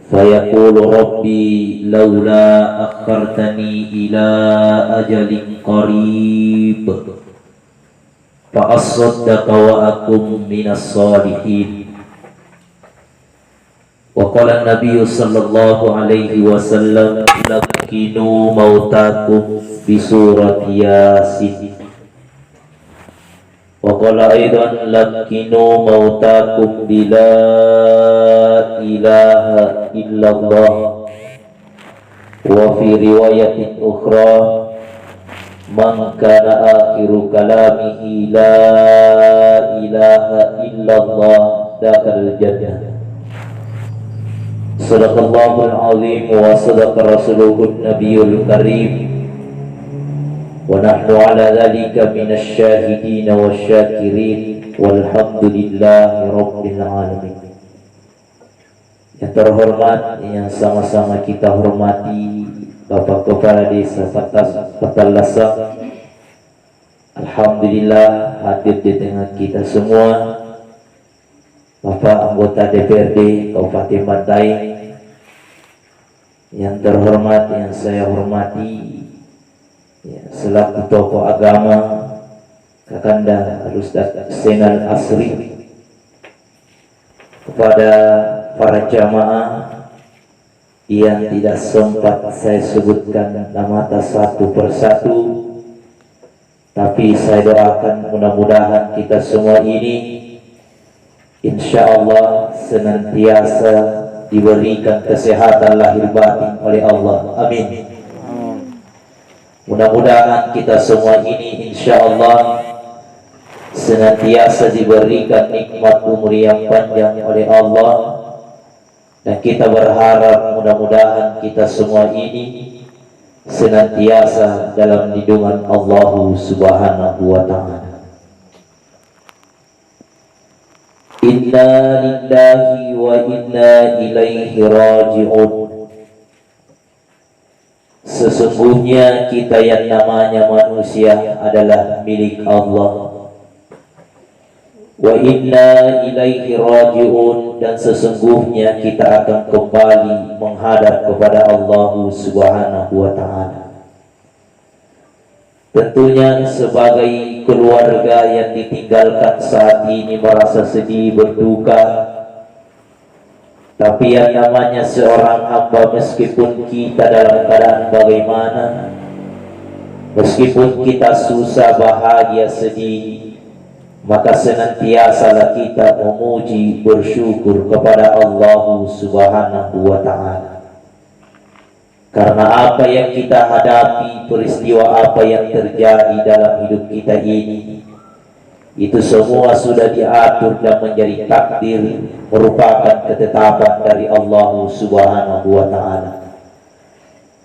fayaqulu rabbi laula akhartani ila ajalin qarib fa asaddaqa wa akum minas salihin. Wa qala an-nabiy sallallahu alaihi wasallam lakinu mautakum bi surati yasin. Wa qala aidan lakinu mautakum bi la ilaha illallah. Wa fi riwayatin ukhra man kana akhiru kalamihi la ilaha illallah dakhala al-jannah. Sadaqallahul azim wa sadaqa rasuluhun nabiyul karim wa nahnu ala dhalika minasy syahidin wasyakirin walhamdulillahi rabbil alamin. Yang terhormat, yang sama-sama kita hormati Bapak Kepala Desa Patalasa, alhamdulillah hadir di tengah kita semua. Bapak anggota DPRD Kabupaten Bantaeng, yang terhormat, yang saya hormati, ya, selaku tokoh agama Kakanda Ustaz Zainal Asri, kepada para jamaah yang tidak sempat saya sebutkan nama satu persatu, tapi saya doakan mudah-mudahan kita semua ini insya Allah senantiasa diberikan kesehatan lahir batin oleh Allah. Amin. Mudah-mudahan kita semua ini insya Allah senantiasa diberikan nikmat umur yang panjang oleh Allah, dan kita berharap mudah-mudahan kita semua ini senantiasa dalam lindungan Allah Subhanahu wa ta'ala. Inna lillahi wa inna ilaihi raji'un. Sesungguhnya kita yang namanya manusia adalah milik Allah. Wa inna ilaihi raji'un, dan sesungguhnya kita akan kembali menghadap kepada Allah Subhanahu wa ta'ala. Tentunya sebagai keluarga yang ditinggalkan saat ini merasa sedih, berduka. Tapi yang namanya seorang hamba, meskipun kita dalam keadaan bagaimana, meskipun kita susah, bahagia, sedih, maka senantiasalah kita memuji, bersyukur kepada Allah Subhanahu wa ta'ala. Karena apa yang kita hadapi, peristiwa apa yang terjadi dalam hidup kita ini, itu semua sudah diatur dan menjadi takdir, merupakan ketetapan dari Allah Subhanahu wa ta'ala.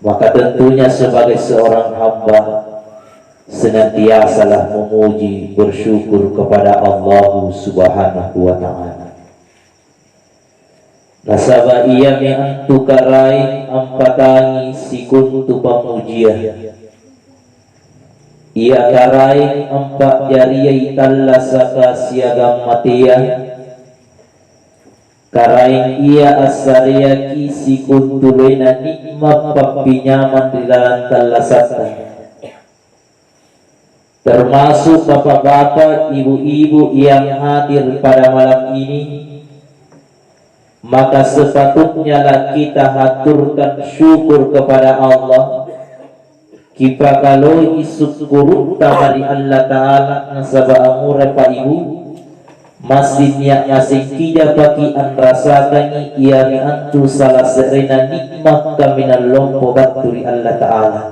Maka tentunya sebagai seorang hamba, senantiasalah memuji, bersyukur kepada Allah Subhanahu wa ta'ala. Nasaba iya mi'antu karai ampatangi sikuntu pamujiah. Ia karai ampak jariyai tallasaka siagam matia. Karai ia asariyaki sikuntu lena nikmat papinyaman di dalam tallasaka. Termasuk bapak-bapak, ibu-ibu yang hadir pada malam ini, maka sepatutnya lah kita haturkan syukur kepada Allah. Kita kalau isyukuru tabari Allah Ta'ala nasaba amure pa ibu masjidnya ngasing kija bagi an rasakani ia mi antu salah serena nikmat kaminal lompo baturi Allah Ta'ala.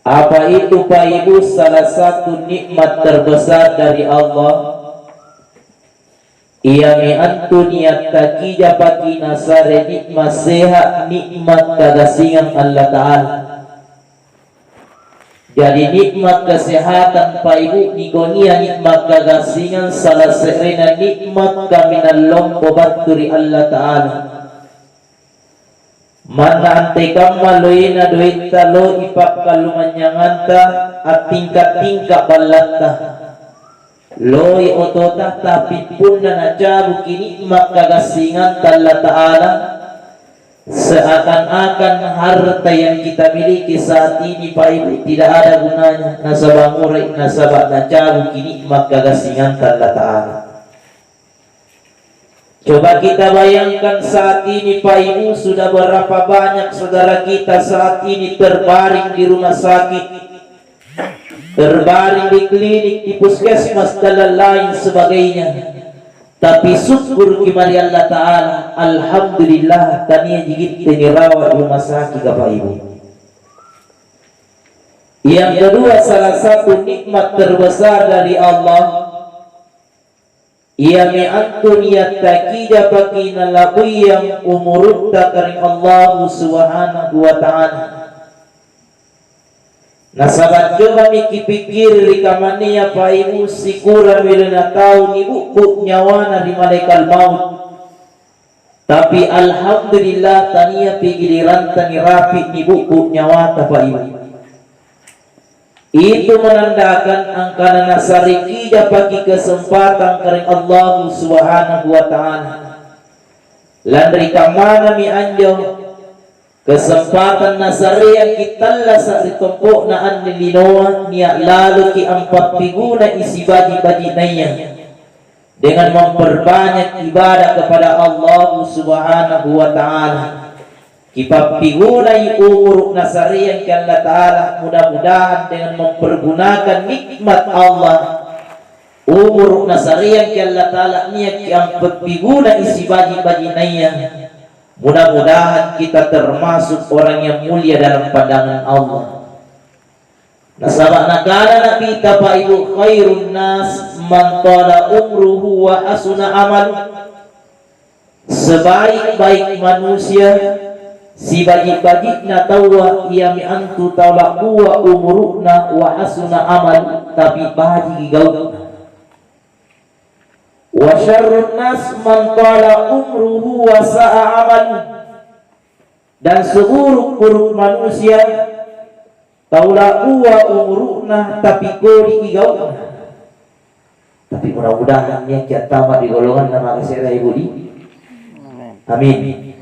Apa itu Pak Ibu? Salah satu nikmat terbesar dari Allah, ia mi antu niat takija pagi nasare nikmat sehat, nikmat kagasingan Allah Ta'ala. Jadi nikmat kesehatan Pak Ibu nigonia nikmat kagasingan salah serena nikmat kaminal lompo baturi Allah Ta'ala. Mana ante kamaloina doita lo ipak kalumanyanganta at tingkat-tingkat balata. loi otota tapi pun na jabu kini makagasingan Allah Ta'ala, seakan-akan harta yang kita miliki saat ini Pak Ibu tidak ada gunanya. Nasabah murai nasabah na jabu kini makagasingan Allah Ta'ala. Coba kita bayangkan saat ini Pak Ibu, sudah berapa banyak saudara kita saat ini terbaring di rumah sakit, terbaring di klinik, di puskesmas dan lain sebagainya. Tapi syukur kepada Allah Ta'ala, alhamdulillah tania jigit dirawat rumah sakit Pak Ibu. Yang kedua, salah satu nikmat terbesar dari Allah, ia mi'antun yattaqida pakina labiyang umurutta karing Allah Subhanahu wa ta'ala. Nasabat coba mikir-pikir likamani ya Pak Ibu, sikura milena tahu ni buku nyawana di malaikat maut. Tapi alhamdulillah tania pigiliran tani rapi ni buku nyawata Pak Ibu. Itu menandakan angkana nasariki dapati kesempatan kering Allah Subhanahu wa ta'ala. Landri kamana mi anjo kesempatan nasari yang kita lah saat ditumpuk na anilinoa niat lalu ki ampat piguna isi baji-baji naya dengan memperbanyak ibadah kepada Allah Subhanahu wa ta'ala. Kipapigulay umur nasariyan ke Allah Ta'ala, mudah-mudahan dengan mempergunakan nikmat Allah umur nasariyan ke Allah Ta'ala niya yang pagpiguna isi baji-baji naya, mudah-mudahan kita termasuk orang yang mulia dalam pandangan Allah. Nasabak nakala nakita Pak Ibu, khairun nas man tala umruhu wa asuna amal. Sebaik-baik manusia si bajik-bajik na tawa ia mi'antu talaquwa umuruna wa hasuna amal, tapi baji gaul. Wa syarrun nas man tala umruhu wa sa'a amal, dan seburuk-buruk manusia talaquwa umuruna tapi kori gaul. Tapi mudah-mudahan yang kita tamat di golongan nama kasih Ibu di. Amin.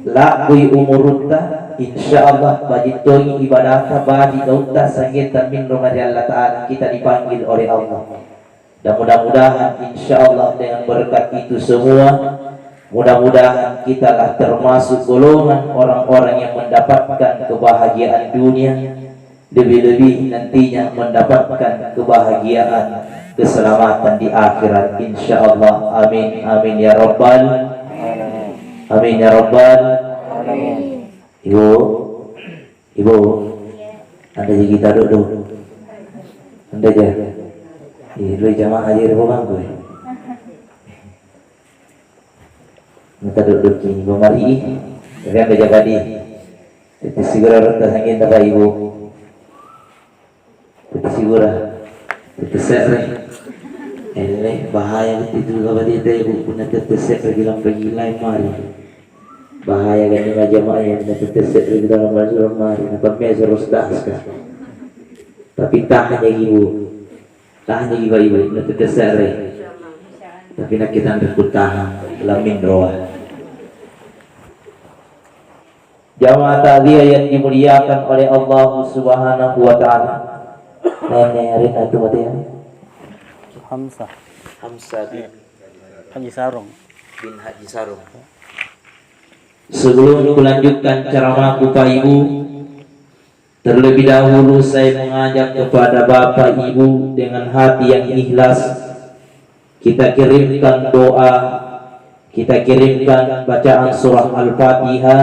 La kui umurutta insyaallah bagi toyi ibadah bagi dauta sangitan min rumah Allah Ta'ala kita dipanggil oleh Allah. Dan mudah-mudahan insyaallah dengan berkat itu semua, mudah-mudahan kita lah termasuk golongan orang-orang yang mendapatkan kebahagiaan dunia, lebih-lebih nantinya mendapatkan kebahagiaan keselamatan di akhirat insyaallah. Amin amin ya rabbal amin ya rabbal alamin. Ibu, anda jadi kita duduk, anda aja, lu jamaah aja ibu bangku, kita duduk ini, bumari, tapi anda jaga di, itu segera rata sangin tak ibu, itu segera, itu sere. Ini bahaya itu kalau dia ibu punya tetesek lagi lain mari. Bahaya kan ini jamaah yang tetesek lagi dalam masuk mari. Nampak mesra rustas kan. Tapi tahan lagi ibu, tahan lagi ibu tetesek re. Tapi nak kita berkutahan lamin roh. Jamaah taliah yang dimuliakan oleh Allah Subhanahu wa Ta'ala. Nenek hari itu mati ya. Hamzah bin Haji Sarung. Sebelum melanjutkan ceramahku Pak Ibu, terlebih dahulu saya mengajak kepada Bapak Ibu dengan hati yang ikhlas, kita kirimkan doa, kita kirimkan bacaan surah Al-Fatihah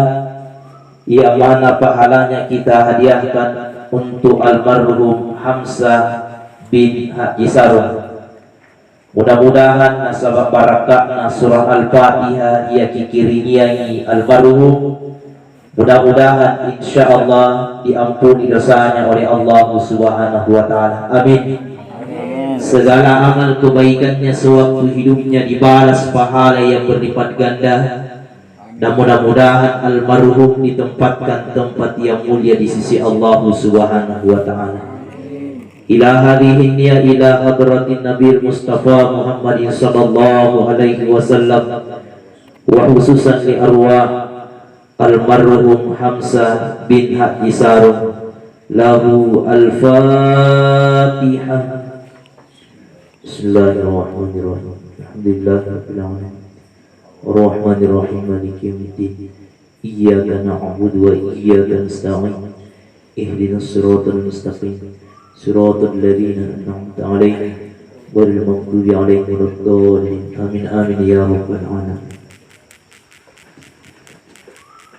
yang mana pahalanya kita hadiahkan untuk almarhum Hamzah bin Haji Sarung. Mudah-mudahan nasabah barakah surah Al-Fatihah ia kikiringi almarhum. Mudah-mudahan insyaallah diampuni dosanya oleh Allah Subhanahu wa Ta'ala. Amin. Segala amal kebaikannya sewaktu hidupnya dibalas pahala yang berlipat ganda. Dan mudah-mudahan almarhum ditempatkan tempat yang mulia di sisi Allah Subhanahu wa Ta'ala. ila hadhihi niyya ila hadratin Nabi Mustafa Muhammad sallallahu alaihi wasallam wa khususan li arwah almarhum Hamzah bin Haji Sarum lahu al-Fatihah. Bismillahirrahmanirrahim. Alhamdulillahirabbil alamin. Arrahmanirrahim maliki yaumiddin. Iyyaka na'budu wa iyyaka nasta'in. Ihdinas siratal mustaqim. Siratal ladzina an'amta 'alaihim ghairil maghdubi 'alaihim waladdallin. Amin amin ya rabbal alamin.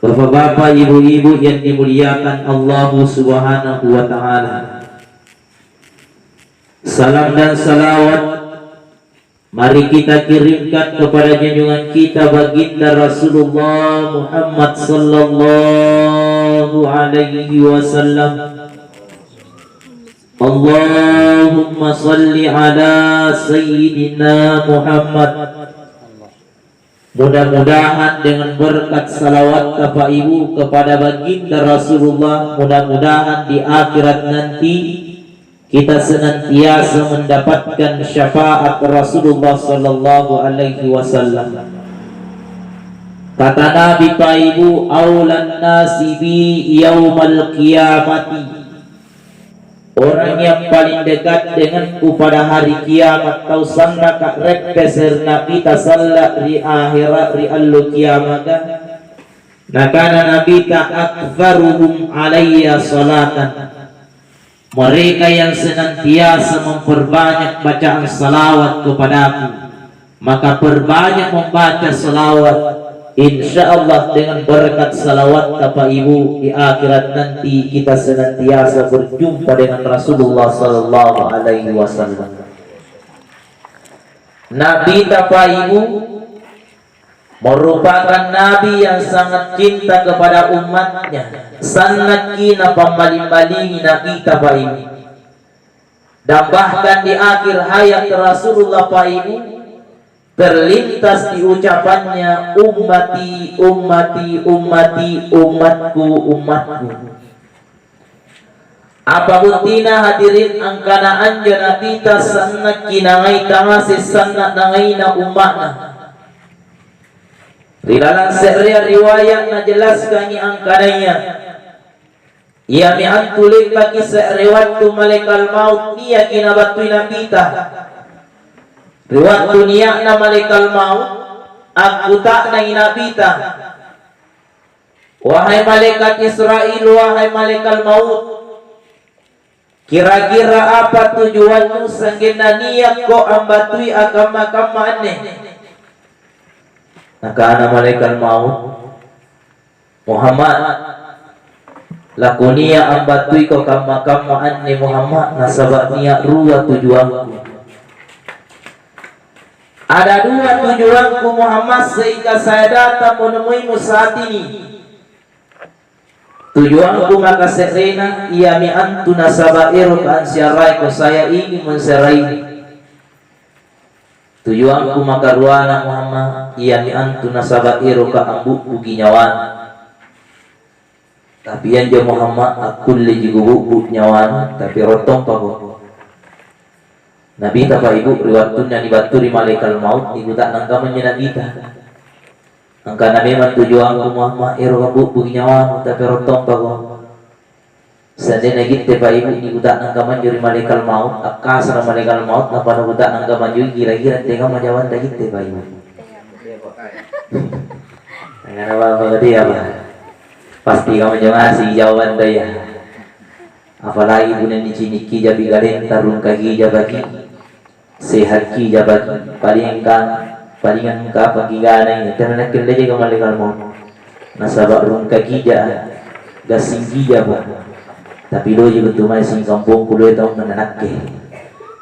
Bapak-bapak, ibu-ibu yang dimuliakan Allah Subhanahu wa taala. Salam dan salawat mari kita kirimkan kepada junjungan kita baginda Rasulullah Muhammad sallallahu alaihi wasallam. Allahumma salli ala sayyidina Muhammad. Mudah-mudahan dengan berkat salawat Bapak Ibu kepada baginda Rasulullah, mudah-mudahan di akhirat nanti kita senantiasa mendapatkan syafaat Rasulullah sallallahu alaihi wasallam. Kata Nabi Pak Ibu, aulan nasi bi yaumal qiyamati. Orang yang paling dekat denganku pada hari kiamat tau sanna kak rek peserna kita sallat ri akhirat ri allu kiamata. Nakana nabi ta akfaruhum alayya salatan. Mereka yang senantiasa memperbanyak bacaan salawat kepadaku, maka perbanyak membaca salawat. Insyaallah dengan berkat salawat Bapak Ibu di akhirat nanti kita senantiasa berjumpa dengan Rasulullah sallallahu alaihi wasallam. Nabi Bapak Ibu merupakan nabi yang sangat cinta kepada umatnya, sangat kina pamaling-malingi nabi Bapak Ibu. Dan bahkan di akhir hayat Rasulullah Bapak Ibu terlintas di ucapannya ummati ummati ummati umatku umatku. Apa buktina hadirin angkana anjana kita sangat kinangai tangasih sangat nangaina umatna. Rilalan seria riwayat na jelaskan angkananya. Ia mi antulik bagi seriwat tu malaikat maut ia kinabatui nabita. Riwayat dunia na malaikat maut aku tak na inabita. Wahai malaikat Israel, wahai malaikat maut, kira-kira apa tujuanmu sanggena niat ko ambatui agama-agama aneh? Maka ana malaikat maut Muhammad lakunia ambatui ko agama-agama aneh Muhammad nasabak niat ruwa tujuanku. Ada dua tujuanku Muhammad sehingga saya datang menemuimu saat ini. Tujuanku maka serena ia mi antu nasabairu kan siarai ko saya ingin menserai. Tujuanku maka ruana Muhammad ia mi antu nasabairu ka ambu ginyawan. Tapi yang dia Muhammad aku lagi gubu nyawan tapi rotong pago. Nabi Bapak Ibu riwayatnya dibaturi malaikat maut ibu tak nangka menyenabita. Angka nabi man tujuan Muhammad ero kabu buginyawan tapi rotong pago. Sandena gitu Bapak Ibu ibu tak nangka menjuri malaikat maut akasar malaikat maut napa ibu tak nangka menjuri kira-kira tengah menjawab dah gitu Bapak Ibu. Dengan apa dia apa? Pasti kamu jangan si jawaban dia. Apalagi punya diciniki jabi galen tarung kaki jabagi sehat ki jabagi palingan ka pagigana ini tenan kelle je kamali kalmo nasaba rung kaki ja gasinggi jaba tapi lo je betul mai sing kampung kulo tahu nanakke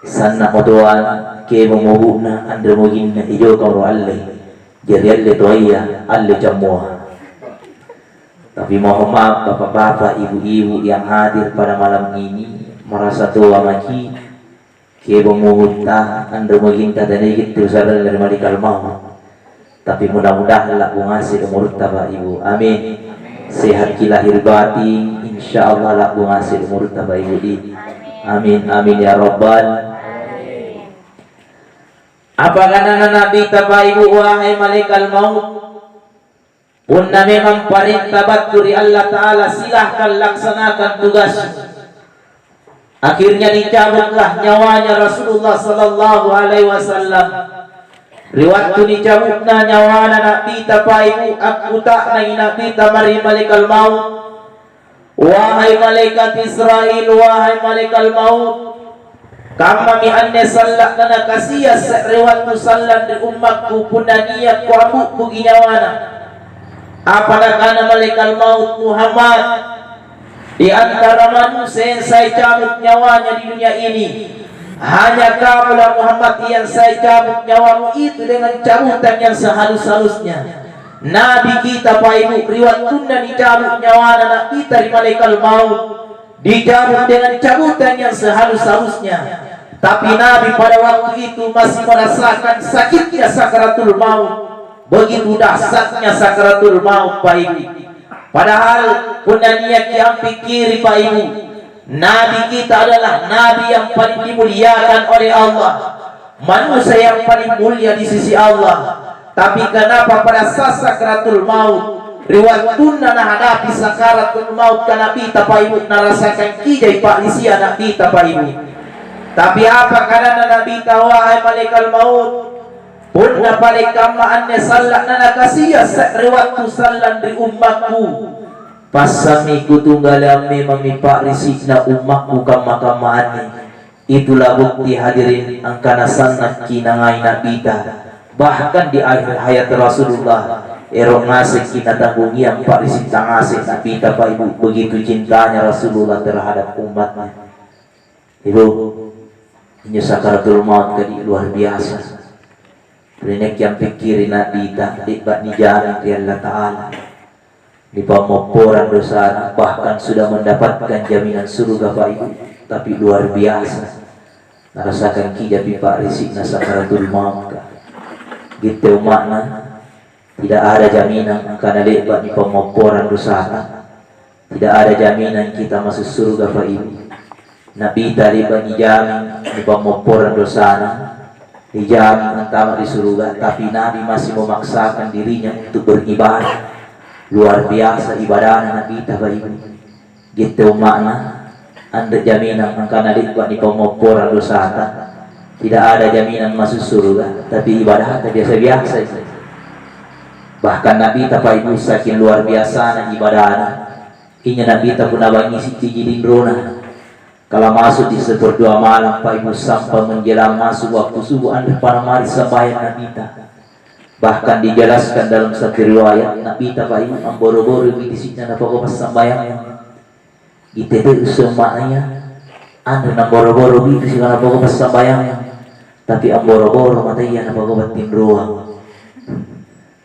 sanna modoan ke momobuna andre moginna ijo karo alle jadi alle toya alle jamua. Tapi mohon maaf bapak-bapak, ibu-ibu yang hadir pada malam ini merasa tua maki kebo muhutah anda maginta dan gitu sadar dari malikal mau. Tapi mudah-mudahan lah ngasih umur tabah ibu, amin. Sehat ki lahir batin, insya Allah lah ngasih umur tabah ibu di. Amin amin ya rabbal. Apakah Nabi Bapak Ibu wahai malaikat maut, punna memang perintah dari Allah Ta'ala, silahkan laksanakan tugas. Akhirnya dicabutlah nyawanya Rasulullah Sallallahu Alaihi Wasallam. Riwayat dicabutna nyawana Nabi Bapak Ibu, aku tak Nabi tamari malaikat maut. Wahai malaikat Israel, wahai malaikat maut, kama mi anne sallat nana kasiya riwayat sallan di umatku punaniya ku abu ku ginyawana. Apana kana malaikat maut Muhammad di antara manusia yang saya cabut nyawanya di dunia ini, hanya kamulah Muhammad yang saya cabut nyawamu itu dengan cabutan yang sehalus-halusnya. Nabi kita Pak Ibu riwayat tunda dicabut nyawana Nabi dari malaikat maut, dicabut dengan cabutan yang sehalus-halusnya. Tapi Nabi pada waktu itu masih merasakan sakitnya sakaratul maut. Begitu dahsyatnya sakaratul maut Pak Ibu. Padahal punaniya yang pikir Pak Ibu, Nabi kita adalah Nabi yang paling dimuliakan oleh Allah, manusia yang paling mulia di sisi Allah. Tapi kenapa pada saat sakaratul maut, riwayat tunda hadapi sakaratul maut karena kita Pak Ibu narasakan kijai Pak Lisia Nabi Pak Ibu. Tapi apa karena Nabi wahai malaikat maut, punna balik kama anne sallat nana kasiya riwayat tu sallan di umatku. Pasami kutunggalam memang Pak Lisikna umatku kama ani. Itulah bukti hadirin angkana sanat kinangai Nabi ta. Bahkan di akhir hayat Rasulullah erong ngasih kita tanggungi yang Pak Risik tangasih Nabi Pak Ibu, begitu cintanya Rasulullah terhadap umatnya. Ibu, ini sakaratul maut tadi luar biasa. Renek yang pikirin Nabi tak libat ni jalan dari Allah Ta'ala, di pemoporan dosa, bahkan sudah mendapatkan jaminan surga Pak Ibu. Tapi luar biasa merasakan kijabi Pak Risik na sakaratul maut. Gitu makna tidak ada jaminan karena lebat di pemoporan dosa. Tidak ada jaminan kita masuk surga Pak Ibu. Nabi tadi bagi jamin di pemoporan dosa, dijamin antara di surga. Tapi Nabi masih memaksakan dirinya untuk beribadah. Luar biasa ibadah Nabi Pak Ibu. Gitu makna anda jaminan karena lebat di pemoporan dosa. Tidak ada jaminan masuk surga, tapi ibadah biasa-biasa. Bahkan Nabi Pak Ibu saking luar biasa na ibadah. Inya Nabi tak pun abangi si tijidin rona. Kalau masuk di seperdua malam Pak Ibu sampai menjelang masuk waktu subuh anda para mari sembahyang Nabi ta. Bahkan dijelaskan dalam satu riwayat Nabi Pak Ibu amboro-boro di sini apa kau pas sembahyang. Itu semuanya anda namboro-boro itu sih apa kau pas sembahyang. Tapi amboro-boro mata iya na pagbatin ruang.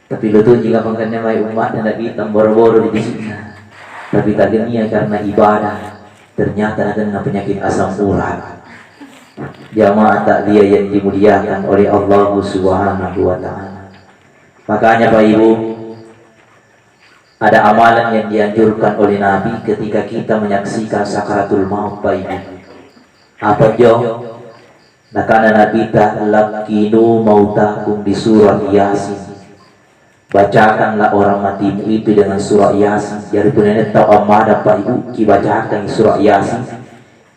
Tapi luto jika pangkanya may umat na nakita amboro-boro di sini. Tapi tadinya karena ibadah, ternyata ada penyakit asam urat. Jamaah tak dia yang dimuliakan oleh Allah Subhanahu wa Ta'ala. Makanya Pak Ibu, ada amalan yang dianjurkan oleh Nabi ketika kita menyaksikan sakaratul maut Pak Ibu. Apa jauh? Nakana Nabi ta lakinu mautakum di surat Yasin. Bacakanlah orang matimu itu dengan surah Yasin. Jadi punya tahu amada Pak Ibu ki bacakan surah Yasin.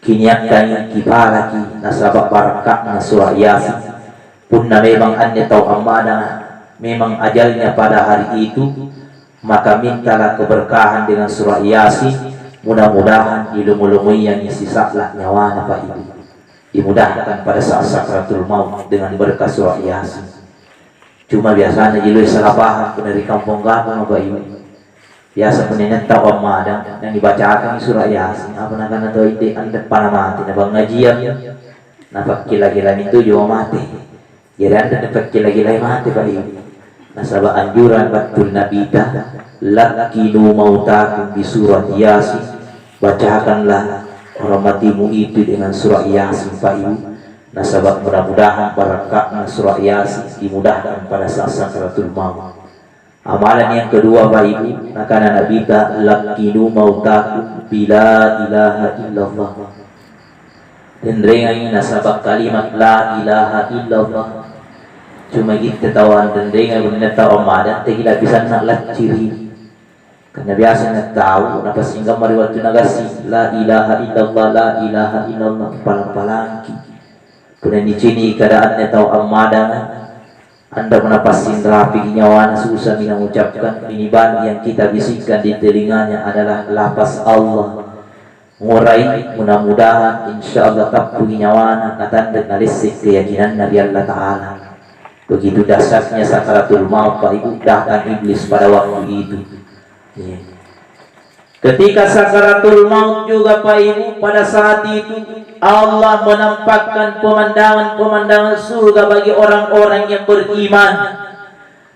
Kinyakan kipala ki nasabak barakah na surah Yasin. Punna memang anda tahu amada memang ajalnya pada hari itu, maka mintalah keberkahan dengan surah Yasin. Mudah-mudahan ilmu-ilmu yang sisaklah nyawana Pak Ibu dimudahkan pada saat sakaratul maut dengan berkah surah Yasin. Cuma biasanya jilu salah paham dari kampung-kampung Bapak Ibu. Biasa penenang tahu amada yang dibacakan surah Yasin. Apa nak tahu itu anda panah mati, nabang ngajian, nampak gila-gila itu juga mati. Jadi anda dapat gila-gila mati Pak Ibu. Nasabah anjuran batul Nabi ta lakinu mautakum di surah Yasin. Bacakanlah orang matimu itu dengan surah Yasin Pak Ibu. Nasabah mudah-mudahan barakah surah Yasin dimudahkan pada saat sakaratul maut. Amalan yang kedua Pak Ibu, nakana Nabi ta lakinu mautakum bila ilaha illallah. Dendrengan nasabak kalimat la ilaha illallah. Cuma kita tawan dendrengan benar tahu Ramadan, tidak bisa nak ciri. Karena biasanya tahu, napa sehingga mari waktu nagasi la ilaha illallah, la ilaha illallah, palang-palangki. Kemudian di sini keadaannya tahu Ramadan. Anda menapasin rapi nyawana susah mina mengucapkan ini ban yang kita bisikkan di telinganya adalah lapas Allah. Ngurai mudah-mudahan insyaallah tak punya nyawana katan dan nalisik keyakinan dari Allah Ta'ala. Begitu dasarnya sakaratul maut Pak Ibu, datang iblis pada waktu itu. Ketika sakaratul maut juga Pak Ibu, pada saat itu Allah menampakkan pemandangan-pemandangan surga bagi orang-orang yang beriman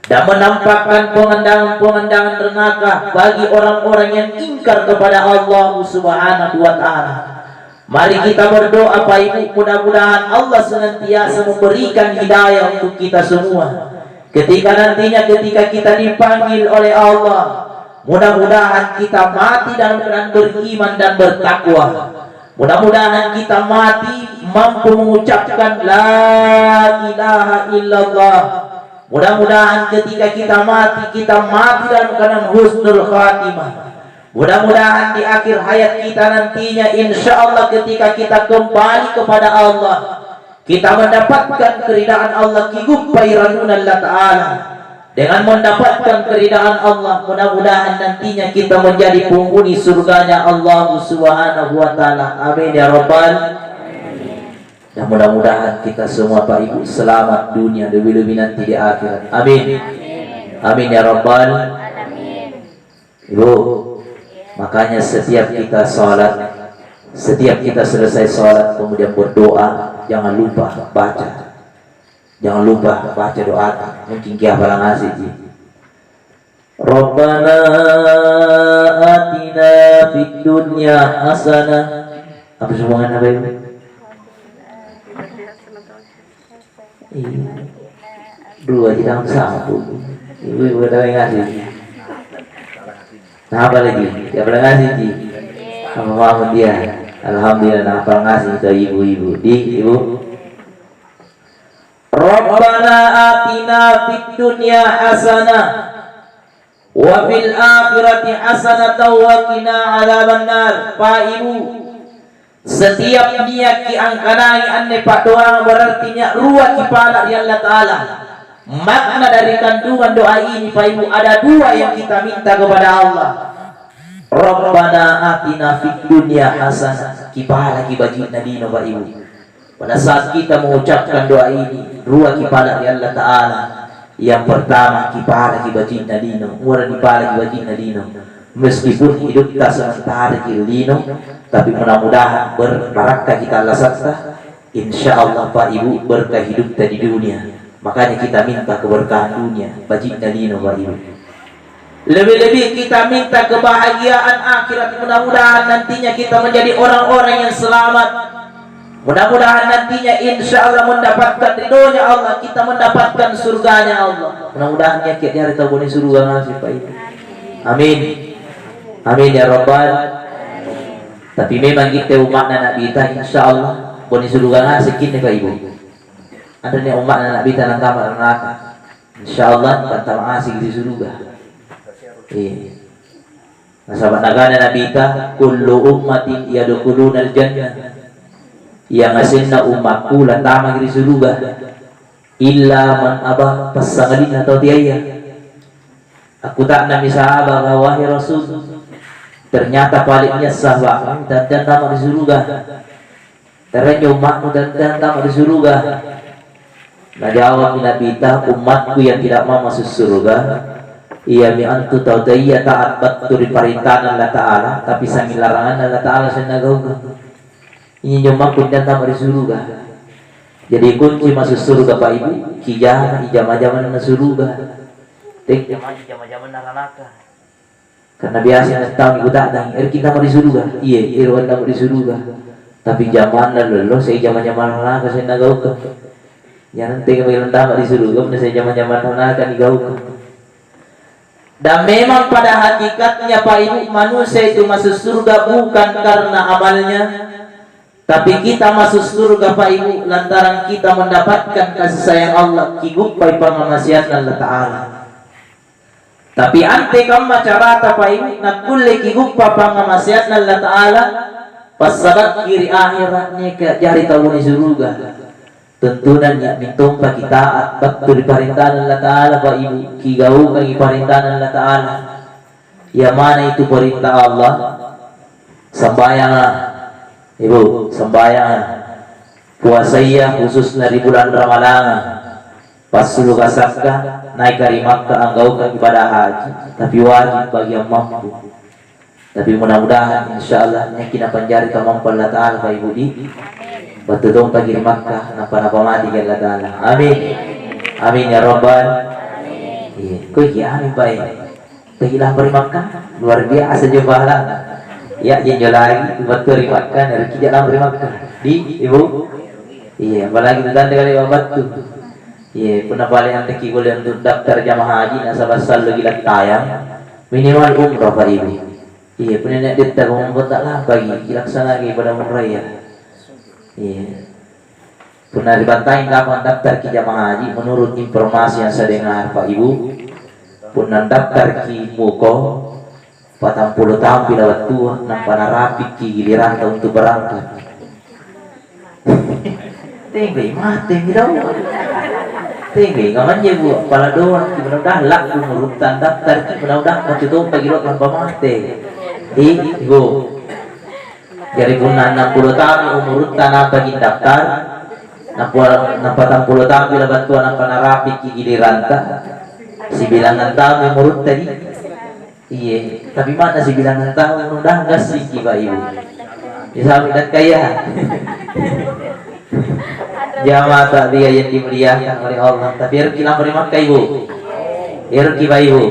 dan menampakkan pemandangan-pemandangan neraka bagi orang-orang yang ingkar kepada Allah Subhanahu wa taala. Mari kita berdoa Pak Ibu, mudah-mudahan Allah senantiasa memberikan hidayah untuk kita semua. Ketika kita dipanggil oleh Allah, mudah-mudahan kita mati dalam keadaan beriman dan bertakwa. Mudah-mudahan kita mati mampu mengucapkan la ilaha illallah. Mudah-mudahan ketika kita mati dalam keadaan husnul khatimah. Mudah-mudahan di akhir hayat kita nantinya insyaallah ketika kita kembali kepada Allah, kita mendapatkan keridaan Allah kigupairanulallah ta'ala. Dengan mendapatkan keridaan Allah, mudah-mudahan nantinya kita menjadi penghuni surganya Allah Subhanahu wa taala. Amin ya rabbal. Dan mudah-mudahan kita semua Pak Ibu selamat dunia lebih-lebih nanti di akhirat. Amin. Amin ya rabbal. Ibu, makanya setiap kita sholat, setiap kita selesai sholat kemudian berdoa, jangan lupa baca. Jangan lupa baca doa. Mungkin kia balang ngasih ji. Rabbana atina fid dunya hasanah. Apa semuanya apa ini? Dua tidak satu. Ibu dah ngasih. Nah apa lagi? Dia balang ngasih ji. Apa dia? Alhamdulillah nah balang ngasih ke ibu-ibu. Di ibu. Rabbana atina fid dunya hasanah wa fil akhirati hasanatan wa qina adzabannar. Pak Ibu, setiap niat ki angkanai anne pak doa berarti nya ruah kepala di Allah Ta'ala. Makna dari kandungan doa ini Pak Ibu ada dua yang kita minta kepada Allah. Rabbana atina fid dunya hasanah, kipala kibajina dino Pak Ibu. Pada saat kita mengucapkan doa ini, ruah kipala di Allah Ta'ala. Yang pertama, kipala kibajina dino, murah kipala kibajina dino. Meskipun hidup tak sementara dino, tapi mudah-mudahan berbarakah kita Allah sakta. Insya Allah Pak Ibu berkah hidup di dunia. Makanya kita minta keberkahan dunia, bajina dino Pak Ibu. Lebih-lebih kita minta kebahagiaan akhirat. Mudah-mudahan nantinya kita menjadi orang-orang yang selamat. Mudah-mudahan nantinya insya Allah mendapatkan ridhonya Allah, kita mendapatkan surganya Allah. Mudah-mudahan ya kita hari tahu surga ngasih Pak Ibu. Amin. Amin ya rabbal. Tapi memang kita umat Nabi kita insya Allah boni surga ngasih kita Pak Ibu. Ada nih umat Nabi kita nang kamar neraka. Insya Allah bantah ngasih di surga. Nah, sahabat negara Nabi kita, kullu ummatin yadkhulunal jannah. Yang asinna umatku lantama di surga illa man abah pasangalin atau tiaya. Aku tak nami sahabat wahai Rasul, ternyata paliknya sahabat dan nama di surga. Ternyata umatmu dan nama di surga. Nah jawab Nabi kita, umatku yang tidak mau masuk surga ia mi'antu taudaiya taat betul di perintahan Allah Ta'ala, tapi sambil larangan Allah Ta'ala senagauga. Ini cuma kundan tak di surga. Jadi kunci masuk surga Pak Ibu, kijah ijama-jaman masuk surga. Tek ijama-jaman neraka. Karena biasa tahun ikut datang, kita mau di surga. Iya, irwan tak di surga. Tapi zaman lalu saya ijama-jaman neraka saya nagauka. Yang nanti kami tak di surga, saya ijama-jaman neraka digauka. Dan memang pada hakikatnya Pak Ibu, manusia itu masuk surga bukan karena amalnya, Tapi kita masuk surga Pak Ibu lantaran kita mendapatkan kasih sayang Allah kigupai pangamasian Allah Ta'ala. Tapi ante kamma carata Pak Ibu nakulle kigupa pangamasian Allah Ta'ala pasabat kiri akhiratnya ke jari tahun surga. Tentunya mintum pa kita at betul di perintahan Allah Ta'ala Pak Ibu kigau kagi perintahan Allah Ta'ala. Ya mana itu perintah Allah? Sembahyanglah Ibu, sembahyang puasaya khususnya di bulan Ramadan. Pas sulu kasakka naik dari Makkah anggau ke ibadah haji, tapi wajib bagi yang mampu. Tapi mudah-mudahan insyaallah kita panjari kemampuan Allah Ta'ala Pak Ibu di betul pagi di Makkah napa-napa mati Allah Ta'ala. Amin. Amin ya Rabbal. Iya, kok ya amin Pak. Tegilah beri Makkah luar biasa je pahala. Ya jenjo lagi betul makan dari kita dalam beri makan di Ibu. Iya, apalagi tanda kali babat tuh. Iya, pernah paling anda boleh untuk daftar jamaah haji nasabah selalu gila tayang minimal umrah Pak Ibu. Iya, punya nak daftar umrah tak lah bagi dilaksana lagi pada umrah ya. Iya. Pernah dibantai kapan daftar ke jamaah haji menurut informasi yang saya dengar Pak Ibu. Pernah daftar ki muko 40 tahun bila waktu nampana rapi ki giliran tahun untuk berangkat. Tinggi mati gitu. Tinggi ngamannya Bu, kepala doang ki mudah laku urutan daftar ki mudah waktu itu pagi lo tanpa mati. Ibu. Jadi puna 60 tahun urutan apa ki daftar. Napa 40 tahun bila waktu nampana rapi ki giliran ta. Si bilangan tahun urut tadi. Iya, tapi mana sih bilangan tahun udah enggak sih Pak Ibu. Bisa dan kaya. Jamaah tak dia yang dimuliakan oleh Allah. Tapi rezeki lampu Makkah Ibu. Rezeki Pak Ibu.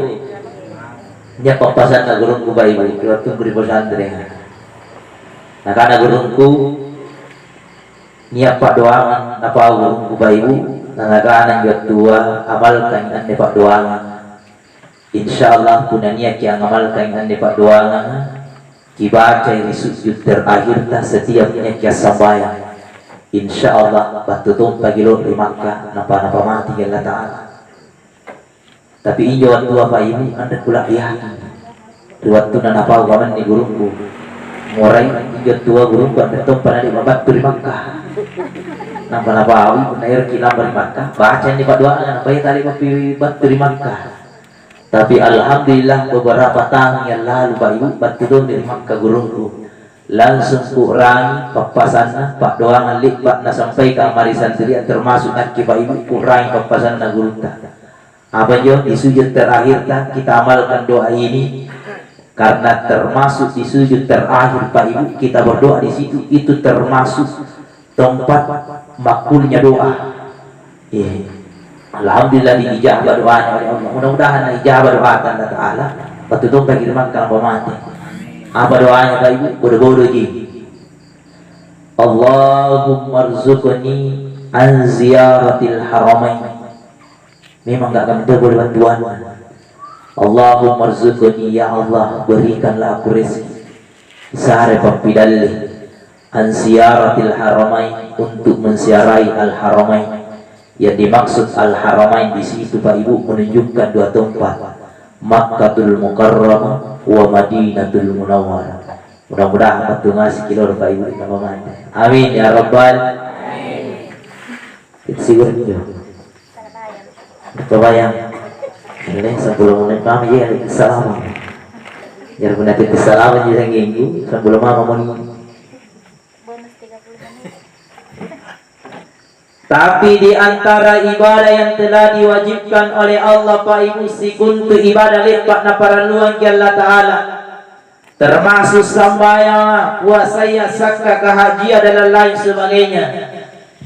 Nya papasan na gurungku Pak Ibu. Waktu di pesantren. Nah karena gurungku niat Pak doangan apa gurungku Pak Ibu. Nah karena jod tua amalkan ande Pak doangan. InsyaAllah punya niat yang amalkan ande Pak doangan. Kibaca di sujud terakhir tak setiap niat yang sambayang. InsyaAllah batu tumpah gilo di Makkah napa-napa mati Allah Ta'ala. Tapi injo waktu apa Ibu anda pula yakin waktu na napa ugaman ni gurungku murai injo tua gurungku anda tumpah na di batu di Makkah napa-napa awi pun air kilam di Makkah baca ni Pak doangan apa ya tali batu di Makkah. Tapi alhamdulillah beberapa tahun yang lalu Pak Ibu batu dong di Makkah gurungku langsung kurangi papasan Pak doangan lipat na sampai ke amarisan tadi termasuk nanti Pak Ibu kurangi papasan na gurunta. Apa jo di sujud terakhir kita amalkan doa ini karena termasuk di sujud terakhir Pak Ibu kita berdoa di situ itu termasuk tempat makbulnya doa. Alhamdulillah diijabah doanya oleh Allah. Mudah-mudahan ijabah doa Allah Ta'ala. Betul bagi makan pemati. Apa doanya Pak Ibu? Bodoh-bodoh ji. Allahumma rzuqni an ziyaratil haramain. Memang enggak akan boleh bantuan. Allahumma rzuqni ya Allah berikanlah aku rezeki. Sehari pampidalli an ziyaratil haramain untuk menziarahi al haramain. Yang dimaksud Al-Haramain di situ Pak Ibu menunjukkan dua tempat, Makkatul Mukarramah wa Madinatul Munawwarah. Mudah-mudahan betul ngasih kilo Pak Ibu di nama amin ya Rabbal. Sigur itu. Terbayang. Ini 10 menit kami ya salam. Biar guna titik salam aja minggu sebelum mama mau. Tapi di antara ibadah yang telah diwajibkan oleh Allah Pak Ibu sikuntu ibadah lipat na paraluan ke Allah Ta'ala termasuk sambayang, puasaya, zakah, kehajian dan lain sebagainya.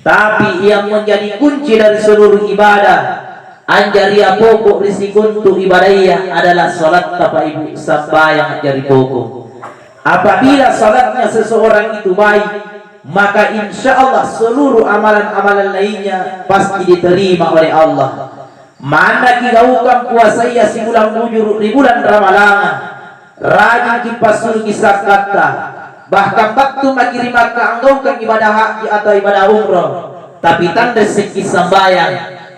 Tapi yang menjadi kunci dari seluruh ibadah anjaria pokok risikuntu ibadahnya adalah salat Pak Ibu sambayang anjari pokok. Apabila salatnya seseorang itu baik maka insya Allah seluruh amalan-amalan lainnya pasti diterima oleh Allah. Mana kilaukan puasanya si bulan bujur di bulan Ramadan, rajin kipasul kisah kata, bahkan waktu makiri maka anggaukan ibadah haji atau ibadah umroh, tapi tanda seki sembayang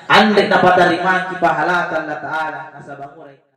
andek dapat terima pahala Allah Ta'ala nasabangure.